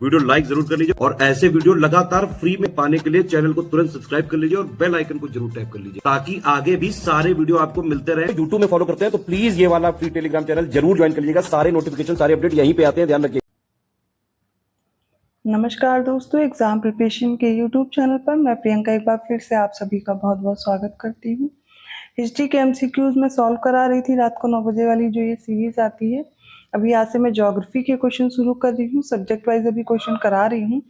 Video like जरूर कर लीजिए और ऐसे वीडियो लगातार फ्री में पाने के लिए चैनल को तुरंत सब्सक्राइब कर लीजिए और बेल आइकन को जरूर टैप कर लीजिए ताकि आगे भी सारे वीडियो आपको मिलते रहे। यूट्यूब में फॉलो करते हैं तो प्लीज ये वाला फ्री टेलीग्राम चैनल जरूर ज्वाइन कर लीजिएगा। सारे नोटिफिकेशन सारे अपडेट यहीं पे आते हैं, ध्यान रखिए। नमस्कार दोस्तों, एग्जाम प्रिपरेशन के यूट्यूब चैनल पर मैं प्रियंका एक बार फिर से आप सभी का बहुत बहुत स्वागत करती हूँ। हिस्ट्री के एमसीक्यूज में सॉल्व करा रही थी रात को 9 बजे वाली जो ये सीरीज आती है। अभी आज से मैं ज्योग्राफी के क्वेश्चन शुरू कर रही हूँ, सब्जेक्ट वाइज अभी क्वेश्चन करा रही हूँ।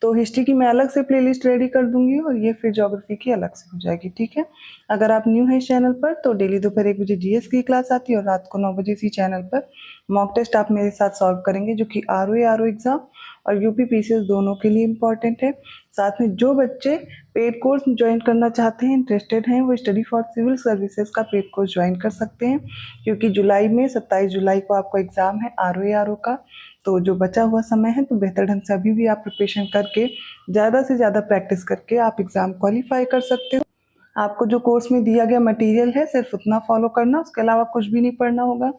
तो हिस्ट्री की मैं अलग से प्लेलिस्ट रेडी कर दूंगी और ये फिर ज्योग्राफी की अलग से हो जाएगी, ठीक है। अगर आप न्यू हैं इस चैनल पर तो डेली दोपहर 1 बजे जीएस की क्लास आती है और रात को 9 बजे इसी चैनल पर मॉक टेस्ट आप मेरे साथ सॉल्व करेंगे जो कि आरओ एग्जाम और यूपी पीसीएस दोनों के लिए इम्पॉर्टेंट है। साथ में जो बच्चे पेड कोर्स ज्वाइन करना चाहते हैं, इंटरेस्टेड हैं, वो स्टडी फॉर सिविल सर्विसेज का पेड कोर्स ज्वाइन कर सकते हैं क्योंकि जुलाई में 27 जुलाई को आपको एग्जाम है आरओ का। तो जो बचा हुआ समय है तो बेहतर ढंग से अभी भी आप प्रिपरेशन करके ज़्यादा से ज़्यादा प्रैक्टिस करके आप एग्ज़ाम क्वालिफाई कर सकते हो। आपको जो कोर्स में दिया गया मटेरियल है सिर्फ उतना फॉलो करना, उसके अलावा कुछ भी नहीं पढ़ना होगा।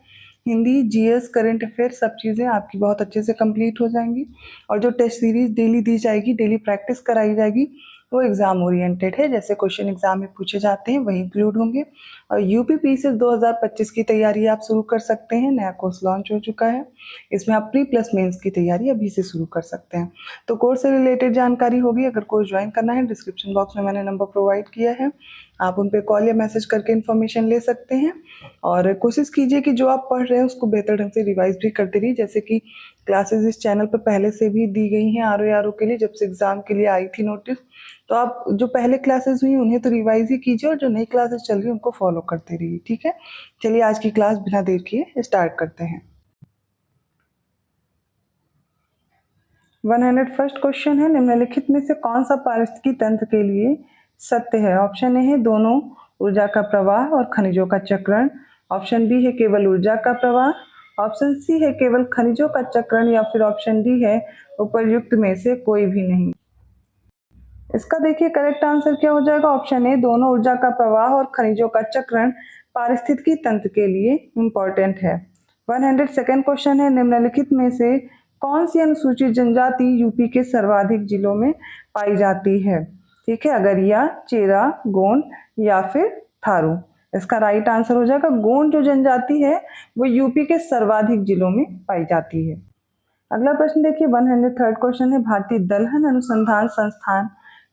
हिंदी, जीएस, करंट अफेयर सब चीज़ें आपकी बहुत अच्छे से कंप्लीट हो जाएंगी और जो टेस्ट सीरीज डेली दी जाएगी, डेली प्रैक्टिस कराई जाएगी, वो एग्ज़ाम ओरिएंटेड है। जैसे क्वेश्चन एग्जाम में पूछे जाते हैं वही इंक्लूड होंगे। और यूपी पीसीएस 2025 की तैयारी आप शुरू कर सकते हैं। नया कोर्स लॉन्च हो चुका है, इसमें आप प्री प्लस मेंस की तैयारी अभी से शुरू कर सकते हैं। तो कोर्स से रिलेटेड जानकारी होगी, अगर कोर्स ज्वाइन करना है डिस्क्रिप्शन बॉक्स में मैंने नंबर प्रोवाइड किया है, आप उन पर कॉल या मैसेज करके इन्फॉर्मेशन ले सकते हैं। और कोशिश कीजिए कि जो आप पढ़ रहे हैं उसको बेहतर ढंग से रिवाइज भी करते रहिए। जैसे कि क्लासेस इस चैनल पर पहले से भी दी गई हैं आरओ के लिए, जब से एग्ज़ाम के लिए आई थी नोटिस। तो आप जो पहले क्लासेस हुई उन्हें तो रिवाइज ही कीजिए और जो नई क्लासेस चल रही है उनको फॉलो करते रहिए, ठीक है। चलिए आज की क्लास बिना देर किए स्टार्ट करते हैं। 101st क्वेश्चन है, निम्नलिखित में से कौन सा पारिस्थितिकी तंत्र के लिए सत्य है। ऑप्शन ए है दोनों ऊर्जा का प्रवाह और खनिजों का चक्रण, ऑप्शन बी है केवल ऊर्जा का प्रवाह, ऑप्शन सी है केवल खनिजों का चक्रण, या फिर ऑप्शन डी है उपर्युक्त में से कोई भी नहीं। इसका देखिए करेक्ट आंसर क्या हो जाएगा। ऑप्शन ए दोनों ऊर्जा का प्रवाह और खनिजों का चक्रण पारिस्थितिकी तंत्र के लिए इम्पोर्टेंट है। 102nd क्वेश्चन है, निम्नलिखित में से कौन सी अनुसूचित जनजाति यूपी के सर्वाधिक जिलों में पाई जाती है। ठीक है, अगरिया, चेरा, गोंड या फिर थारू। इसका राइट आंसर हो जाएगा गोंड जो जनजाति है वो यूपी के सर्वाधिक जिलों में पाई जाती है। अगला प्रश्न देखिए 103rd क्वेश्चन है, भारतीय दलहन अनुसंधान संस्थान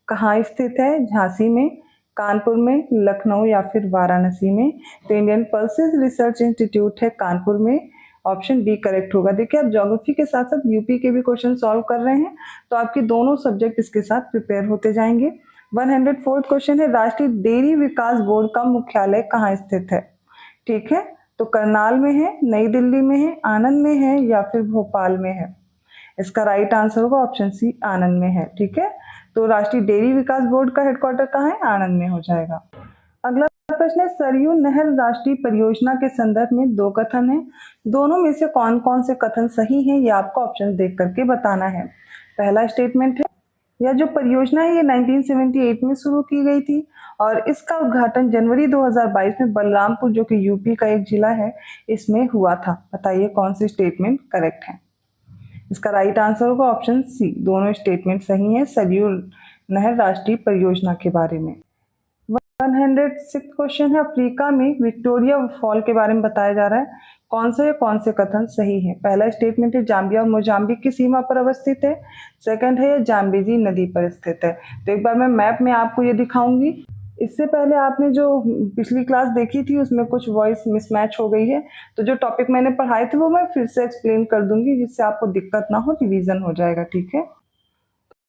कहाँ स्थित है। झांसी में, कानपुर में, लखनऊ या फिर वाराणसी में। तो इंडियन पल्सेस रिसर्च इंस्टीट्यूट है कानपुर में, ऑप्शन बी करेक्ट होगा। देखिए आप ज्योग्राफी के साथ साथ यूपी के भी क्वेश्चन सॉल्व कर रहे हैं तो आपके दोनों सब्जेक्ट इसके साथ प्रिपेयर होते जाएंगे। 104th क्वेश्चन है, राष्ट्रीय डेयरी विकास बोर्ड का मुख्यालय कहाँ स्थित है। ठीक है, तो करनाल में है, नई दिल्ली में है, आनंद में है या फिर भोपाल में है। इसका राइट आंसर होगा ऑप्शन सी आनंद में है। ठीक है, तो राष्ट्रीय डेयरी विकास बोर्ड का हेडक्वार्टर कहाँ है, आनंद में हो जाएगा। अगला प्रश्न है, सरयू नहर राष्ट्रीय परियोजना के संदर्भ में दो कथन है, दोनों में से कौन कौन से कथन सही हैं ये आपको ऑप्शन देख करके बताना है। पहला स्टेटमेंट है, यह जो परियोजना है ये 1978 में शुरू की गई थी और इसका उद्घाटन जनवरी 2022 में बलरामपुर जो कि यूपी का एक जिला है इसमें हुआ था। बताइए कौन सी स्टेटमेंट करेक्ट है। इसका राइट आंसर होगा ऑप्शन सी, दोनों स्टेटमेंट सही है सरयू नहर राष्ट्रीय परियोजना के बारे में। 106 क्वेश्चन है, अफ्रीका में विक्टोरिया फॉल के बारे में बताया जा रहा है, कौन से कथन सही है। पहला स्टेटमेंट है जाम्बिया और मोजाम्बिक की सीमा पर अवस्थित है, सेकंड है जाम्बेजी नदी पर स्थित है। तो एक बार मैं मैप में आपको ये दिखाऊंगी। इससे पहले आपने जो पिछली क्लास देखी थी उसमें कुछ वॉइस मिसमैच हो गई है, तो जो टॉपिक मैंने पढ़ाए थे वो मैं फिर से एक्सप्लेन कर दूंगी जिससे आपको दिक्कत ना हो, रिवीजन हो जाएगा। ठीक है,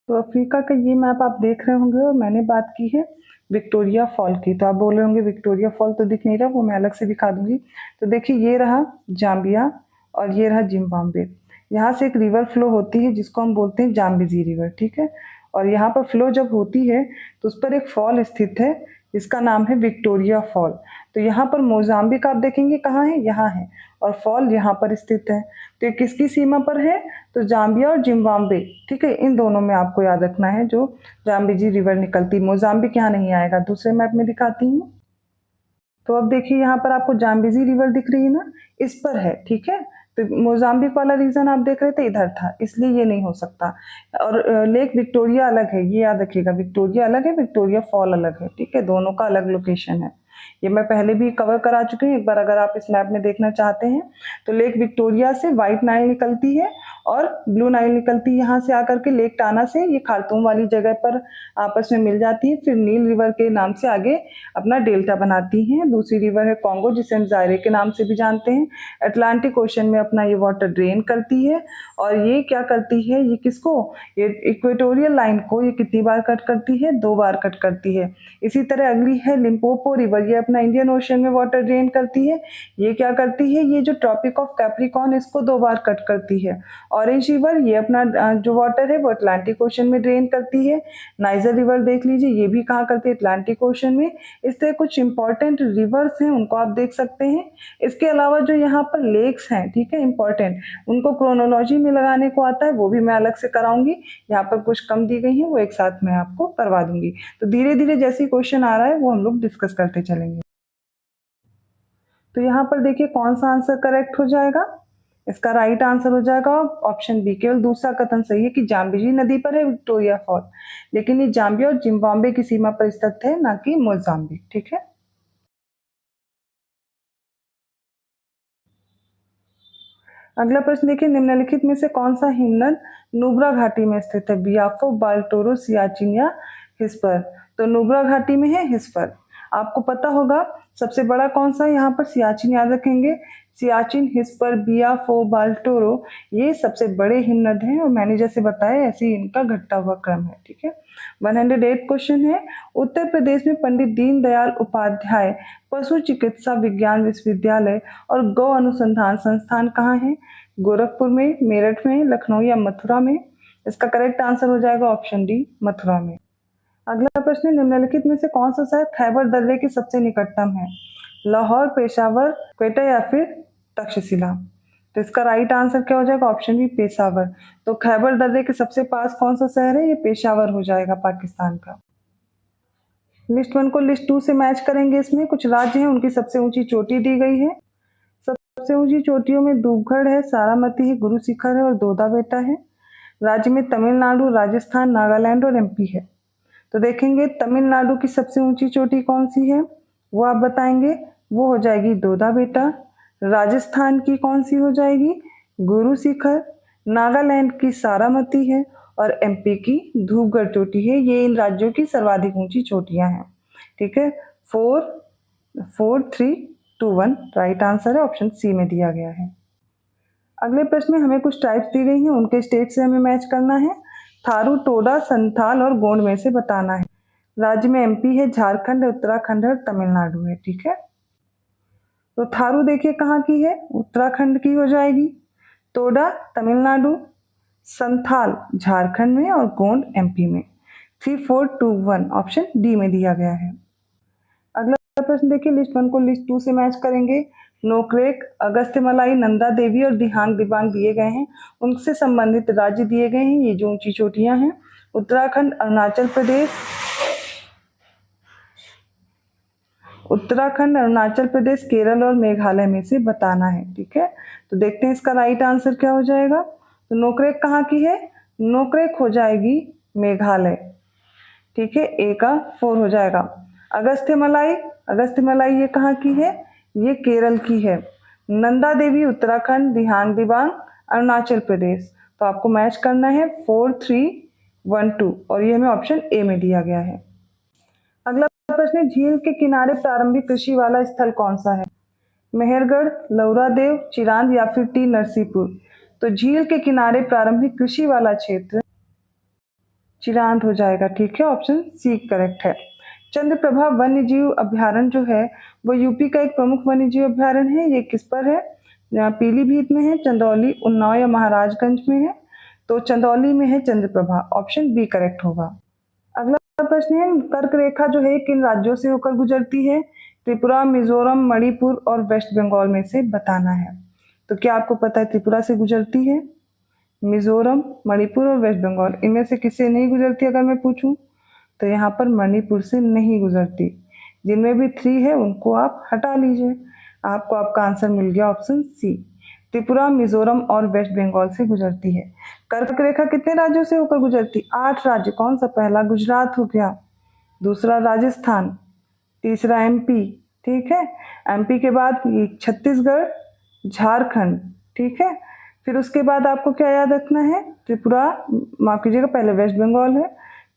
तो अफ्रीका का ये मैप आप देख रहे होंगे और मैंने बात की है विक्टोरिया फॉल की। तो आप बोल रहे होंगे विक्टोरिया फॉल तो दिख नहीं रहा, वो मैं अलग से दिखा दूंगी। तो देखिए ये रहा जाम्बिया और ये रहा जिम्बाब्वे। यहाँ से एक रिवर फ्लो होती है जिसको हम बोलते हैं जाम्बेजी रिवर। ठीक है, और यहाँ पर फ्लो जब होती है तो उस पर एक फॉल स्थित है जिसका नाम है विक्टोरिया फॉल। तो यहाँ पर मोजाम्बिक आप देखेंगे कहाँ है, यहाँ है, और फॉल यहाँ पर स्थित है। तो ये किसकी सीमा पर है, तो जाम्बिया और जिम्बाब्वे। ठीक है, इन दोनों में आपको याद रखना है जो जाम्बेजी रिवर निकलती। मोजाम्बिक यहाँ नहीं आएगा, दूसरे मैप में दिखाती हूँ। तो अब देखिए यहाँ पर आपको जाम्बेजी रिवर दिख रही है ना, इस पर है। ठीक है, तो मोजाम्बिक वाला रीजन आप देख रहे थे इधर था, इसलिए ये नहीं हो सकता। और लेक विक्टोरिया अलग है, ये याद रखिएगा, विक्टोरिया अलग है, विक्टोरिया फॉल अलग है, ठीक है, दोनों का अलग लोकेशन है। ये मैं पहले भी कवर करा चुकी हूँ, एक बार अगर आप इस मैप में देखना चाहते हैं। तो लेक विक्टोरिया से व्हाइट नाइल निकलती है और ब्लू नाइल निकलती है यहाँ से आकर के लेक टाना से, ये खार्तूम वाली जगह पर आपस में मिल जाती है, फिर नील रिवर के नाम से आगे अपना डेल्टा बनाती हैं। दूसरी रिवर है कॉन्गो, जिसे हम जायरे के नाम से भी जानते हैं। अटलांटिक ओशन में अपना ये वाटर ड्रेन करती है और ये क्या करती है, ये किसको, ये इक्वेटोरियल लाइन को ये कितनी बार कट करती है, 2 बार कट करती है। इसी तरह अगली है लिम्पोपो रिवर, ये अपना इंडियन ओशन में वाटर ड्रेन करती है। ये क्या करती है, ये जो ट्रॉपिक ऑफ कैप्रिकॉर्न इसको 2 बार कट करती है। ऑरेंज रिवर ये अपना जो वाटर है वो अटलांटिक ओशन में ड्रेन करती है। नाइजर रिवर देख लीजिए, ये भी कहाँ करती है, अटलांटिक ओशन में। इस तरह कुछ इंपॉर्टेंट रिवर्स हैं, उनको आप देख सकते हैं। इसके अलावा जो यहाँ पर लेक्स हैं, ठीक है, इंपॉर्टेंट, उनको क्रोनोलॉजी में लगाने को आता है, वो भी मैं अलग से कराऊंगी। यहाँ पर कुछ कम दी गई है, वो एक साथ मैं आपको करवा दूंगी। तो धीरे धीरे जैसे क्वेश्चन आ रहा है वो हम लोग डिस्कस करते चलेंगे। तो यहाँ पर देखिए कौन सा आंसर करेक्ट हो जाएगा। इसका राइट आंसर हो जाएगा ऑप्शन बी। केवल दूसरा कथन सही है कि जाम्बेजी नदी पर है विक्टोरिया फॉल, लेकिन ये जाम्बिया और जिम्बाब्वे की सीमा पर स्थित है, ना कि मोजाम्बिक, ठीक है। अगला प्रश्न देखिए, निम्नलिखित में से कौन सा हिमनद नुब्रा घाटी में स्थित है, बियाफो, बाल्टोरो, सियाचिन या हिस्पर। तो नुब्रा घाटी में है हिस्पर। आपको पता होगा सबसे बड़ा कौन सा है, यहाँ पर सियाचिन याद रखेंगे। सियाचिन, हिस्पर, बियाफो, बाल्टोरो ये सबसे बड़े हिमनद हैं और मैंने जैसे बताया ऐसे ही इनका घटता हुआ क्रम है, ठीक है। 108 क्वेश्चन है, उत्तर प्रदेश में पंडित दीनदयाल उपाध्याय पशु चिकित्सा विज्ञान विश्वविद्यालय और गौ अनुसंधान संस्थान कहाँ है, गोरखपुर में, मेरठ में, लखनऊ या मथुरा में। इसका करेक्ट आंसर हो जाएगा ऑप्शन डी, मथुरा में। अगला प्रश्न, निम्नलिखित में से कौन सा शहर खैबर दर्रे के सबसे निकटतम है, लाहौर, पेशावर, क्वेटा या फिर तक्षशिला। तो इसका राइट आंसर क्या हो जाएगा, ऑप्शन बी, पेशावर। तो खैबर दर्रे के सबसे पास कौन सा शहर है, ये पेशावर हो जाएगा पाकिस्तान का। लिस्ट 1 को लिस्ट 2 से मैच करेंगे। इसमें कुछ राज्य हैं, उनकी सबसे ऊंची चोटी दी गई है। सबसे ऊंची चोटियों में धूपगढ़ है, सारामती है, गुरु शिखर है और दोदा बेटा है। राज्य में तमिलनाडु, राजस्थान, नागालैंड और एमपी है। तो देखेंगे तमिलनाडु की सबसे ऊंची चोटी कौन सी है, वो आप बताएंगे, वो हो जाएगी दोदा बेटा। राजस्थान की कौन सी हो जाएगी, गुरु शिखर। नागालैंड की सारामती है और एमपी की धूपगढ़ चोटी है। ये इन राज्यों की सर्वाधिक ऊंची चोटियां हैं, ठीक है। 4 4 3 2 1 राइट आंसर है, ऑप्शन सी में दिया गया है। अगले प्रश्न में हमें कुछ टाइप्स दी गई हैं, उनके स्टेट से हमें मैच करना है। थारू, टोडा, संथाल और गोंड में से बताना है। राज्य में एमपी है, झारखंड है, उत्तराखंड है और तमिलनाडु है, ठीक है। तो थारू देखिए कहाँ की है, उत्तराखंड की हो जाएगी। टोडा तमिलनाडु, संथाल झारखंड में और गोंड एमपी में। 3 4 2 1 ऑप्शन डी में दिया गया है। अगला प्रश्न देखिए, लिस्ट 1 को लिस्ट 2 से मैच करेंगे। नोकरेक, अगस्त्यमलाई, नंदा देवी और दिहांग दिबांग दिए गए हैं, उनसे संबंधित राज्य दिए गए हैं। ये जो ऊंची चोटियां हैं, उत्तराखंड, अरुणाचल प्रदेश, केरल और मेघालय में से बताना है, ठीक है। तो देखते हैं इसका राइट आंसर क्या हो जाएगा। तो नोकरेक कहाँ की है, नोकरेक हो जाएगी मेघालय, ठीक है, ए का 4 हो जाएगा। अगस्त्यमलाई ये कहाँ की है, ये केरल की है। नंदा देवी उत्तराखंड, दिहांग दिबांग अरुणाचल प्रदेश। तो आपको मैच करना है 4 3 1 2 और ये हमें ऑप्शन ए में दिया गया है। अगला प्रश्न है, झील के किनारे प्रारंभिक कृषि वाला स्थल कौन सा है, मेहरगढ़, लौरादेव, चिरांद या फिर टी नरसीपुर। तो झील के किनारे प्रारंभिक कृषि वाला क्षेत्र चिरांद हो जाएगा, ठीक है, ऑप्शन सी करेक्ट है। चंद्रप्रभा वन्य जीव अभ्यारण्य जो है वो यूपी का एक प्रमुख वन्य जीव अभ्यारण्य है। ये किस पर है, पीलीभीत में है, चंदौली, उन्नाव या महाराजगंज में है। तो चंदौली में है चंद्रप्रभा, ऑप्शन बी करेक्ट होगा। अगला प्रश्न है, कर्क रेखा जो है किन राज्यों से होकर गुजरती है, त्रिपुरा, मिजोरम, मणिपुर और वेस्ट बंगाल में से बताना है। तो क्या आपको पता है त्रिपुरा से गुजरती है, मिजोरम, मणिपुर और वेस्ट बंगाल, इनमें से किससे नहीं गुजरती अगर मैं पूछूं, तो यहाँ पर मणिपुर से नहीं गुजरती। जिनमें भी 3 है उनको आप हटा लीजिए, आपको आपका आंसर मिल गया ऑप्शन सी। त्रिपुरा, मिजोरम और वेस्ट बंगाल से गुजरती है। कर्क रेखा कितने राज्यों से होकर गुजरती? 8 राज्य। कौन सा? पहला गुजरात हो गया, दूसरा राजस्थान, तीसरा एमपी, ठीक है। एमपी के बाद छत्तीसगढ़, झारखंड, ठीक है। फिर उसके बाद आपको क्या याद रखना है? त्रिपुरा, माफ कीजिएगा, पहले वेस्ट बंगाल है,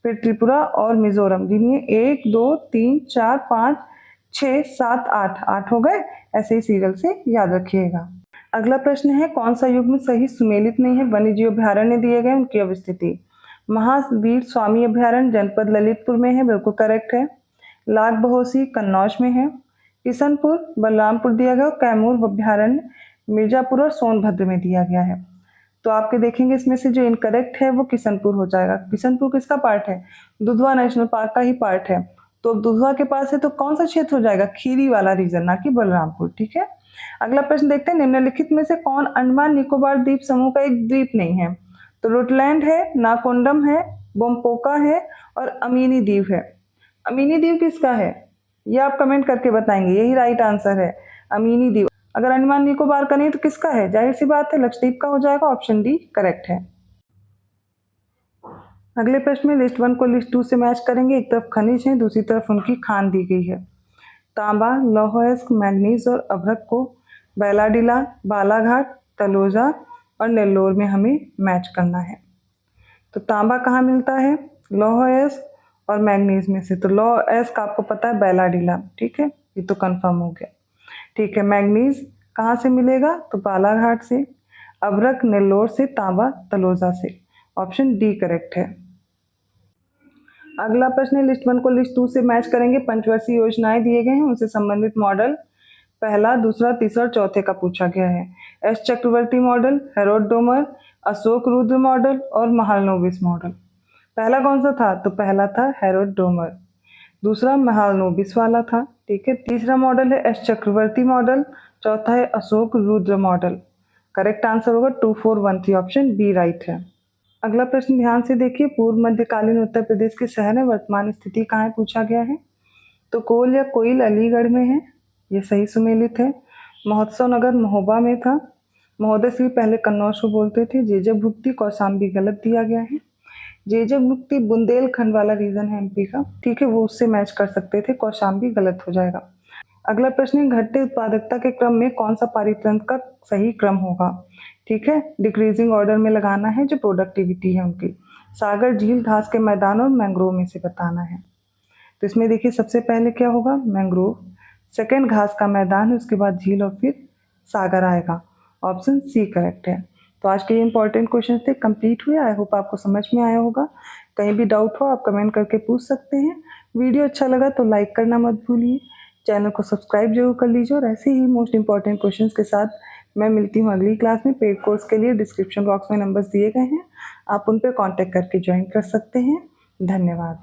फिर त्रिपुरा और मिजोरम। गिनिए 1 2 3 4 5 6 7 8, 8 हो गए। ऐसे ही सीरियल से याद रखिएगा। अगला प्रश्न है, कौन सा युग्म सही सुमेलित नहीं है? वन्य जीव अभ्यारण्य दिए गए, उनकी अवस्थिति। महावीर स्वामी अभ्यारण्य जनपद ललितपुर में है, बिल्कुल करेक्ट है। लाख बहोसी कन्नौज में है। किशनपुर बलरामपुर दिया गया। कैमूर अभ्यारण्य मिर्जापुर और सोनभद्र में दिया गया है। तो आपके देखेंगे इसमें से जो इनकरेक्ट है वो किशनपुर हो जाएगा। किशनपुर किसका पार्ट है? दुधवा नेशनल पार्क का ही पार्ट है। तो दुधवा के पास है तो कौन सा क्षेत्र हो जाएगा? खीरी वाला रीजन, ना कि बलरामपुर, ठीक है। अगला प्रश्न देखते हैं, निम्नलिखित में से कौन अंडमान निकोबार द्वीप समूह का एक द्वीप नहीं है? तो रुटलैंड है, नाकोंडम है, बोम्पोका है और अमीनी द्वीप है। अमीनी द्वीप किसका है? ये आप कमेंट करके बताएंगे, यही राइट आंसर है, अमीनी द्वीप। अगर अंडमान निकोबार का नहीं तो किसका है? जाहिर सी बात है, लक्षद्वीप का हो जाएगा। ऑप्शन डी करेक्ट है। अगले प्रश्न में लिस्ट 1 को लिस्ट 2 से मैच करेंगे। एक तरफ खनिज है, दूसरी तरफ उनकी खान दी गई है। तांबा, लौह, मैग्नीज और अभ्रक को बैलाडीला, बालाघाट, तलोजा और नेल्लोर में हमें मैच करना है। तो तांबा कहाँ मिलता है? लौह और मैग्नीज में से। तो लौह का आपको पता है बैलाडीला, ठीक है, ये तो कंफर्म हो गया, ठीक है। मैग्नीज कहाँ से मिलेगा? तो बालाघाट से। अभ्रक नेल्लोर से, तांबा तलोजा से। ऑप्शन डी करेक्ट है। अगला प्रश्न है, लिस्ट 1 को लिस्ट 2 से मैच करेंगे। पंचवर्षीय योजनाएं दिए गए हैं, उनसे संबंधित मॉडल पहला, दूसरा, तीसरा और चौथे का पूछा गया है। S Chakravarty model, Harrod Domar, Ashok Rudra model और महालनोबिस मॉडल। पहला कौन सा था? तो पहला था हेरोड डोमर, दूसरा महालनोबिस वाला था, ठीक है। तीसरा मॉडल है एस चक्रवर्ती मॉडल, चौथा है Ashok Rudra model. Correct answer होगा 2413, ऑप्शन बी राइट है। अगला प्रश्न ध्यान से देखिए, पूर्व मध्यकालीन उत्तर प्रदेश के शहर में वर्तमान स्थिति कहाँ है पूछा गया है। तो कोल या कोयल अलीगढ़ में है, ये सही सुमेलित है। महोत्सव नगर महोबा में था। महोदय श्री पहले कन्नौज को बोलते थे। जेजक भुक्ति कौशाम्बी गलत दिया गया है। जेजक भुक्ति बुंदेलखंड वाला रीजन है एमपी का, ठीक है, वो उससे मैच कर सकते थे। कौशाम्बी गलत हो जाएगा। अगला प्रश्न है, घटते उत्पादकता के क्रम में कौन सा पारितंत्र का सही क्रम होगा? ठीक है, डिक्रीजिंग ऑर्डर में लगाना है जो प्रोडक्टिविटी है उनकी। सागर, झील, घास के मैदान और मैंग्रोव में से बताना है। तो इसमें देखिए सबसे पहले क्या होगा? मैंग्रोव, सेकंड घास का मैदान है, उसके बाद झील और फिर सागर आएगा। ऑप्शन सी करेक्ट है। तो आज के ये इंपॉर्टेंट क्वेश्चन थे, कंप्लीट हुए। आई होप आपको समझ में आया होगा। कहीं भी डाउट हो आप कमेंट करके पूछ सकते हैं। वीडियो अच्छा लगा तो लाइक करना मत भूलिए, चैनल को सब्सक्राइब जरूर कर लीजिए। और ऐसे ही मोस्ट इंपॉर्टेंट क्वेश्चंस के साथ मैं मिलती हूँ अगली क्लास में। पेड कोर्स के लिए डिस्क्रिप्शन बॉक्स में नंबर्स दिए गए हैं, आप उन पर कॉन्टैक्ट करके ज्वाइन कर सकते हैं। धन्यवाद।